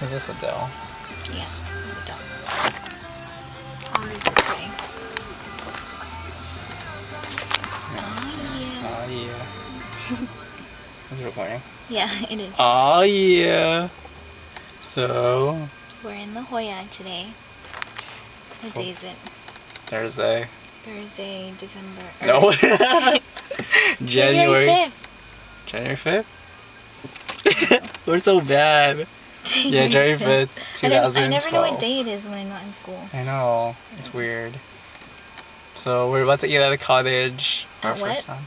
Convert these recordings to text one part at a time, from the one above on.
Is this Adele? Yeah, it's Adele. Oh, these are pretty. Oh yeah. Is it recording? Yeah, it is. Oh yeah. So We're in La Jolla today. What day is it? Thursday. Thursday, December. No. January 5th. January 5th? We're so bad. Yeah, January 5th, 2012. I never know what day it is when I'm not in school. I know. It's weird. So we're about to eat at the Cottage. Our At what? first time.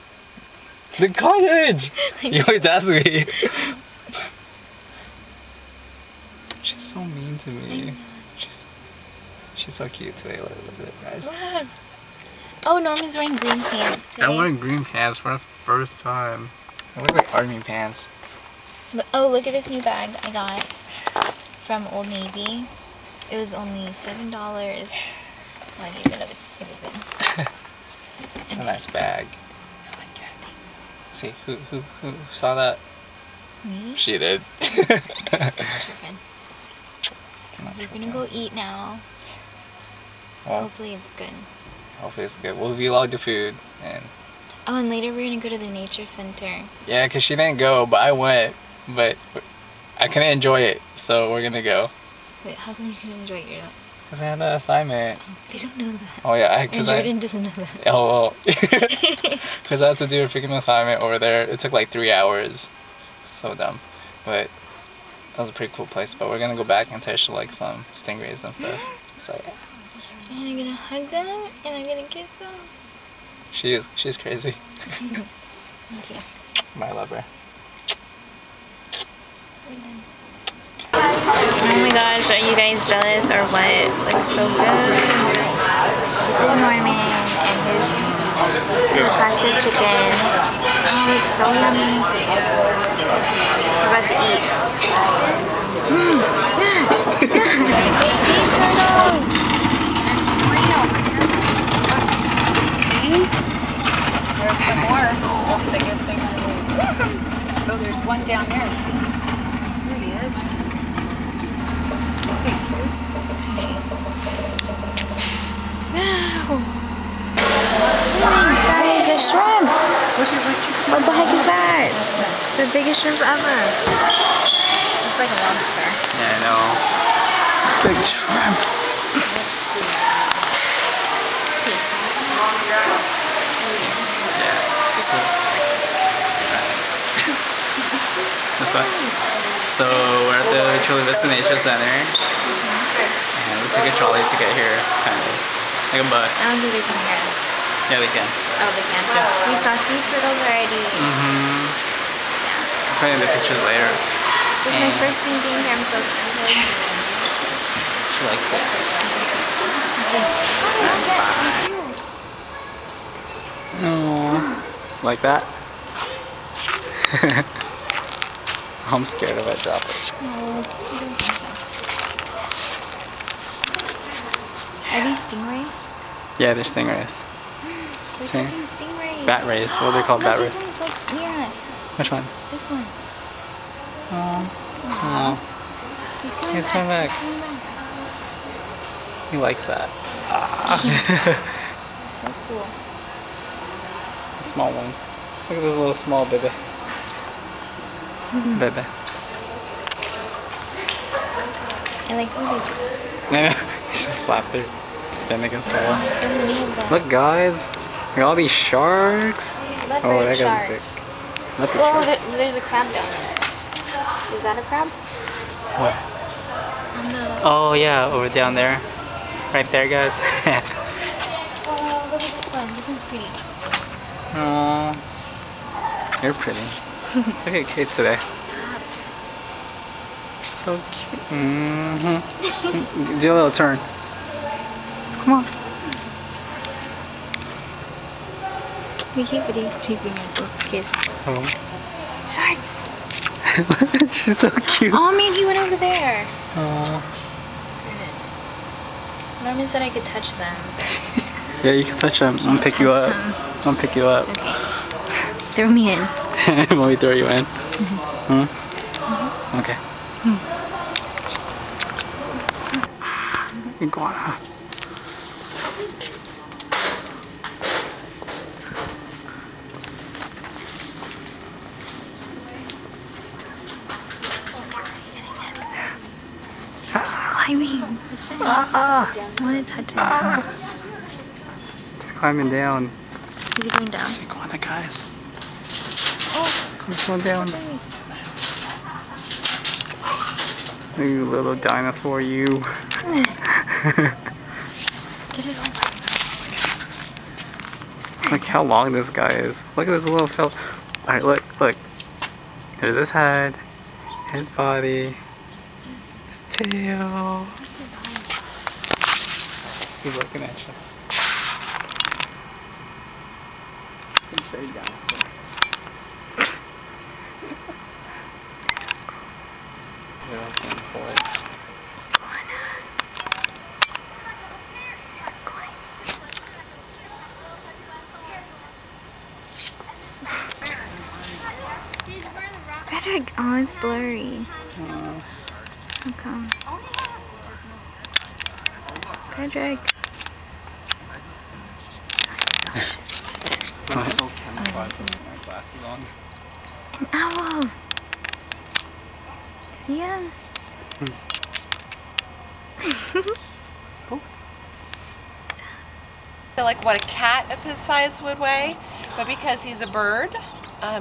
The Cottage! You always ask me. She's so mean to me. She's so cute today. Look at it, guys. What? Oh, Norman's wearing green pants today. I'm wearing green pants for the first time. I look like army pants. Oh, look at this new bag I got from Old Navy. It was only $7. Well, I didn't even know it was in. It's a nice bag. Oh my god, thanks. See, who saw that? Me? She did. We're gonna go eat now. Well, hopefully it's good. Hopefully it's good. We'll vlog the food and. Oh, and later we're gonna go to the nature center. Yeah, cause she didn't go, but I went, but I couldn't enjoy it, so we're gonna go. Wait, how come you couldn't enjoy it? You're not... Cause I had an assignment. Oh, they don't know that. Oh yeah, And Jordan doesn't know that. Oh well. Cause I had to do a freaking assignment over there. It took like 3 hours. So dumb, but that was a pretty cool place. But we're gonna go back and taste like some stingrays and stuff. So yeah. And I'm gonna hug them and I'm gonna kiss them. She's crazy. Okay. I love her. Oh my gosh, are you guys jealous or what? It looks so good. This is Norman and his cottage chicken. Oh, it looks so yummy. We're about to eat. Sea turtles! There's 3 over here. See? There's some more. I guess they might have. Oh, there's one down there, see? Here he is. Okay, cute. Wow! Guys, a shrimp! What the heck is that? The biggest shrimp ever. Looks like a lobster. Yeah, I know. Big shrimp. This way. So we're at the Chula Vista Nature Center, and we took a trolley to get here, kind of like a bus. I don't think they can hear us. Yeah, they can. Oh, they can? Yeah. We saw sea turtles already. Mm-hmm. Yeah. I'll put in the pictures later. This is my first time being here. I'm so excited. She likes it. Oh, like that? I'm scared if I drop it. No, I don't think so. Are these stingrays? Yeah, they're stingrays. We're Sting- catching stingrays. Bat rays. What are they called? Look, Bat rays. this one's like near us. Which one? This one. Oh. He's coming He's back. coming back. He's coming back. He likes that. So cool. A small one. Look at this little small baby. Baby. I like who they I know. He's just flapped there. Bend against the wall. so many of them. Look, guys. Look at all these sharks. Leopard Oh, that shark. guy's big. Leopard Whoa, sharks. there's a crab down there. Is that a crab? What? On the... Oh, yeah, over down there. Right there, guys. Oh, look at this one. This one's pretty. Aww. You're pretty. Look at Kate today. You're so cute. Mm-hmm. Do a little turn. Come on. We keep keeping ourselves kids. So. Sharks! She's so cute. Oh man, he went over there. Aww. Norman said I could touch them. Yeah, you can touch them. I'm gonna pick you up. I'm gonna pick you up. Okay. Throw me in. Let me throw you in. Mm-hmm. Okay. Iguana. Climbing. I want to touch it. He's climbing down. Is he going down? It's iguana, guys. He's going down. You little dinosaur, you. Get it on. Look how long this guy is. Look at this little fella. Alright, look. There's his head, his body, his tail. He's looking at you. Big dinosaur. They're looking for it. Patrick, oh, it's blurry. How come? Patrick. I'm so camouflaged with my glasses on. An owl. See ya? Like what a cat of his size would weigh, but because he's a bird,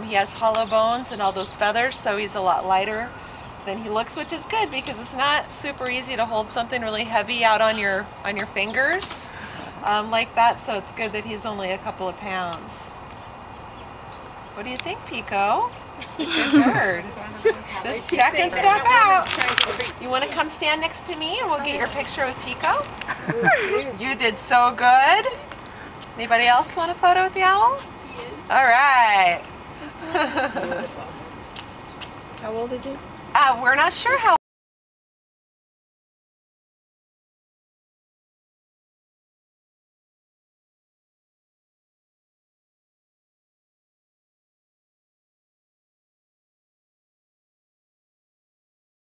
he has hollow bones and all those feathers, so he's a lot lighter than he looks, which is good because it's not super easy to hold something really heavy out on your fingers like that. So it's good that he's only a couple of pounds. What do you think, Pico? Good bird. Just check and step out. You want to come stand next to me and we'll get your picture with Pico? You did so good. Anybody else want a photo with the owl? All right. How old is he? We're not sure how